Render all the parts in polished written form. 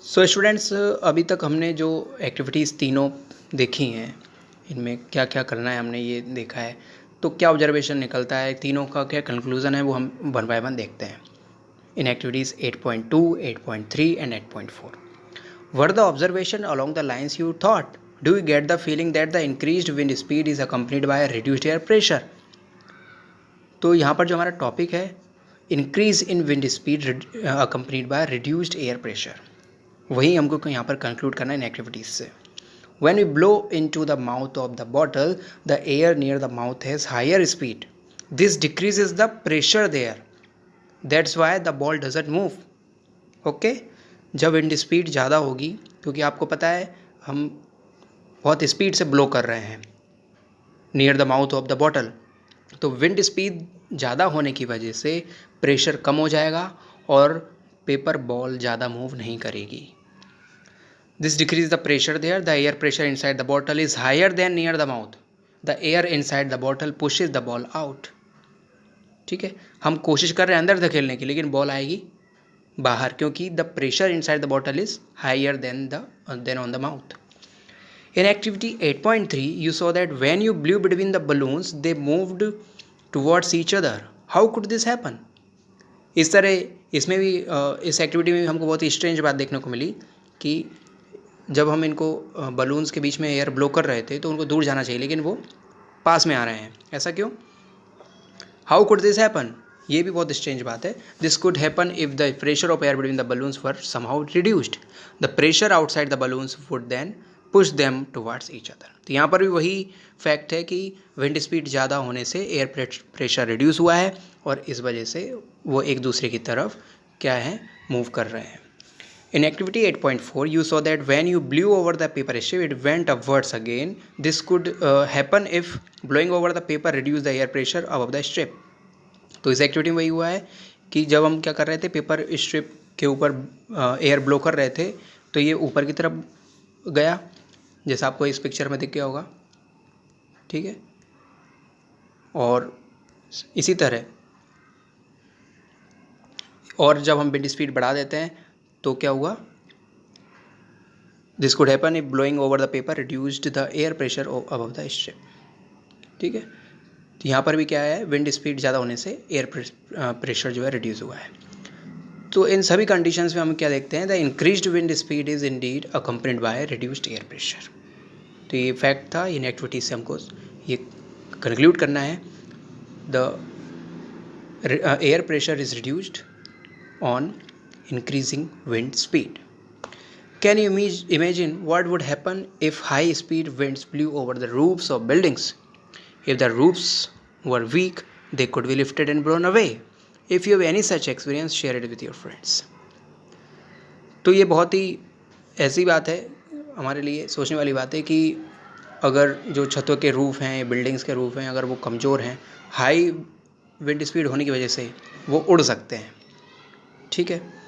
So students, अभी तक हमने जो एक्टिविटीज़ तीनों देखी हैं, इनमें क्या क्या करना है हमने ये देखा है। तो क्या ऑब्जर्वेशन निकलता है, तीनों का क्या कंक्लूजन है, वो हम वन बाय वन देखते हैं इन activities 8.2, 8.3 and 8.4। Were the observation along the lines you thought? Do you get the feeling that the increased wind speed is accompanied by reduced air pressure? तो यहाँ पर जो हमारा टॉपिक है, increase in wind speed accompanied by reduced air pressure, वही हमको यहाँ पर कंक्लूड करना है इन एक्टिविटीज़ से। When we blow into the mouth of the bottle, the air near the mouth has higher speed. This decreases the pressure there. That's why the ball doesn't move. Okay? जब wind speed ज़्यादा होगी, क्योंकि आपको पता है हम बहुत speed से ब्लो कर रहे हैं near the mouth of the bottle, तो विंड स्पीड ज़्यादा होने की वजह से प्रेशर कम हो जाएगा और पेपर बॉल ज़्यादा मूव नहीं करेगी। This decreases the pressure there. The air pressure inside the bottle is higher than near the mouth. The air inside the bottle pushes the ball out. ठीक है, हम कोशिश कर रहे हैं अंदर धकेलने की, लेकिन बॉल आएगी बाहर, क्योंकि the pressure inside the bottle is higher than on the mouth. In activity 8.3, you saw that when you blew between the balloons, they moved towards each other. How could this happen? इस तरह इसमें भी इस activity में भी हमको बहुत ही strange बात देखने को मिली कि जब हम इनको बलून्स के बीच में एयर ब्लो कर रहे थे तो उनको दूर जाना चाहिए, लेकिन वो पास में आ रहे हैं। ऐसा क्यों? How could this happen? ये भी बहुत स्ट्रेंज बात है। This could happen if the pressure of air between the balloons were somehow reduced. The pressure outside the balloons would then push them towards each other. तो यहाँ पर भी वही फैक्ट है कि विंड स्पीड ज़्यादा होने से एयर प्रेशर रिड्यूस हुआ है और इस वजह से वो एक दूसरे की तरफ क्या है, मूव कर रहे हैं। In activity 8.4, you saw that when you blew over the paper strip, it went upwards again. This could happen if blowing over the paper reduced the air pressure above the strip. तो इस activity में वही हुआ है कि जब हम क्या कर रहे थे, पेपर स्ट्रिप के ऊपर एयर ब्लो कर रहे थे, तो ये ऊपर की तरफ गया, जैसा आपको इस पिक्चर में दिख गया होगा। ठीक है, और इसी तरह और जब हम विंड स्पीड बढ़ा देते हैं तो क्या हुआ? This could happen if blowing over the paper reduced the air pressure above the strip. ठीक है, तो यहाँ पर भी क्या है, विंड स्पीड ज़्यादा होने से एयर प्रेशर जो है रिड्यूस हुआ है। तो इन सभी कंडीशंस में हम क्या देखते हैं, the increased wind speed is Indeed accompanied by reduced air pressure. तो ये फैक्ट था, इन एक्टिविटीज से हमको ये कंक्लूड करना है, the air pressure is reduced on increasing wind speed. Can you imagine what would happen if high speed winds blew over the roofs of buildings? If the roofs were weak, they could be lifted and blown away. If you have any such experience, share it with your friends. तो ये बहुत ही ऐसी बात है, हमारे लिए सोचने वाली बात है कि अगर जो छतों के रूफ़ हैं, बिल्डिंग्स के रूफ़ हैं, अगर वो कमज़ोर हैं, हाई विंड स्पीड होने की वजह से वो उड़ सकते हैं। ठीक है,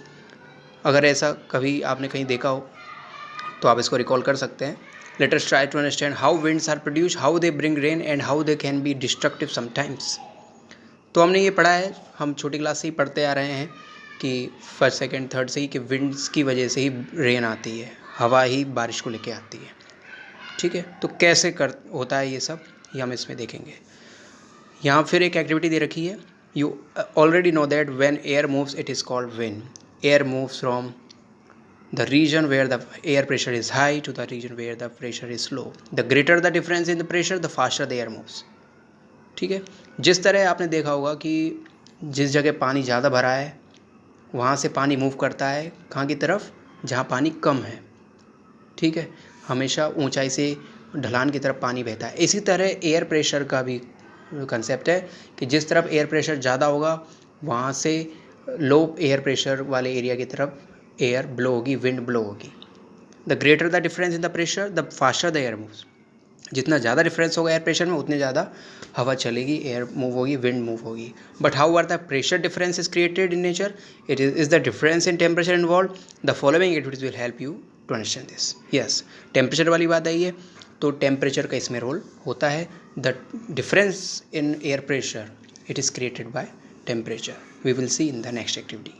अगर ऐसा कभी आपने कहीं देखा हो तो आप इसको रिकॉल कर सकते हैं। Let us try to understand how winds are produced, how they bring rain and how they can be destructive sometimes. तो हमने ये पढ़ा है, हम छोटी क्लास से ही पढ़ते आ रहे हैं कि फर्स्ट सेकंड थर्ड से ही, कि विंड्स की वजह से ही रेन आती है, हवा ही बारिश को लेके आती है। ठीक है, तो कैसे होता है ये सब, ये हम इसमें देखेंगे। यहाँ फिर एक एक्टिविटी दे रखी है। You already know that when air moves it is called wind. Air moves from the region where the air pressure is high to the region where the pressure is low. The greater the difference in the pressure, the faster the air moves. ठीक है, जिस तरह आपने देखा होगा कि जिस जगह पानी ज़्यादा भरा है वहाँ से पानी मूव करता है कहाँ की तरफ, जहाँ पानी कम है। ठीक है, हमेशा ऊंचाई से ढलान की तरफ पानी बहता है। इसी तरह एयर प्रेशर का भी कंसेप्ट है कि जिस तरफ एयर प्रेशर ज़्यादा होगा वहाँ से लो एयर प्रेशर वाले एरिया की तरफ एयर ब्लो होगी, विंड ब्लो होगी। The greater the difference in the pressure, the faster the air moves. जितना ज़्यादा डिफरेंस होगा एयर प्रेशर में, उतने ज़्यादा हवा चलेगी, एयर मूव होगी, विंड मूव होगी। But how are the pressure difference is created in nature? It is the difference in temperature involve. The following activities will help you to understand this. Yes, temperature वाली बात आई है, तो temperature का इसमें role होता है। The difference in air pressure, it is created by temperature. We will see in the next activity.